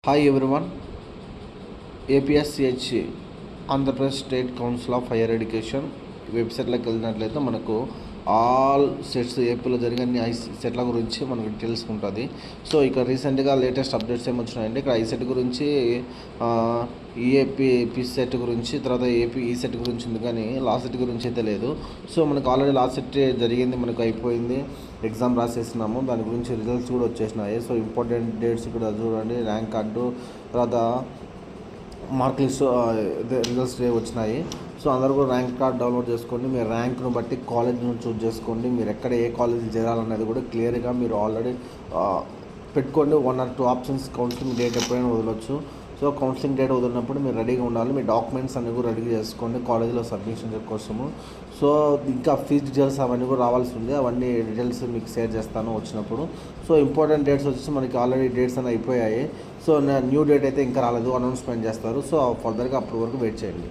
Hi everyone. APSCHE Andhra Pradesh state council of higher education వెబ్సైట్లోకి వెళ్ళినట్లయితే మనకు ఆల్ సెట్స్ ఏపీలో జరిగే అన్ని సెట్ల గురించి మనకు తెలుసుకుంటుంది. సో ఇక్కడ రీసెంట్గా లేటెస్ట్ అప్డేట్స్ ఏమొచ్చినాయంటే ఇక్కడ ఐసెట్ గురించి, ఈఏపీ సెట్ గురించి, తర్వాత ఏపీ ఈ సెట్ గురించి ఉంది, కానీ లాస్ట్ సెట్ గురించి అయితే లేదు. సో మనకు ఆల్రెడీ లాస్ట్ సెట్ జరిగింది, మనకు అయిపోయింది, ఎగ్జామ్ రాసేసినాము, దాని గురించి రిజల్ట్స్ కూడా వచ్చేసినాయి. సో ఇంపార్టెంట్ డేట్స్ ఇక్కడ చూడండి, ర్యాంక్ కార్డు, తర్వాత మార్క్ లిస్ట్, రిజల్ట్స్ వచ్చినాయి. సో అందరూ కూడా ర్యాంక్ కార్డ్ డౌన్లోడ్ చేసుకోండి. మీ ర్యాంక్ను బట్టి కాలేజ్ను చూస్ చేసుకోండి. మీరు ఎక్కడ ఏ కాలేజ్ చేరాలనేది కూడా క్లియర్గా మీరు ఆల్రెడీ పెట్టుకోండి. 1 or 2 ఆప్షన్స్ కౌన్సిలింగ్ డేట్ ఎప్పుడైనా వదలొచ్చు. సో కౌన్సిలింగ్ డేట్ వదిలినప్పుడు మీరు రెడీగా ఉండాలి. మీ డాక్యుమెంట్స్ అన్నీ కూడా రెడీ చేసుకోండి కాలేజీలో సబ్మిషన్ కోసము. సో ఇంకా ఫీజ్ డీటెయిల్స్ అవన్నీ కూడా రావాల్సి ఉంది. అవన్నీ డీటెయిల్స్ మీకు షేర్ చేస్తాను వచ్చినప్పుడు. సో ఇంపార్టెంట్ డేట్స్ వచ్చేసి మనకి ఆల్రెడీ డేట్స్ అన్నీ అయిపోయాయి. సో న్యూ డేట్ అయితే ఇంకా రాలేదు, అనౌన్స్మెంట్ చేస్తారు. సో ఫర్దర్గా అప్పటి వరకు వెయిట్ చేయండి.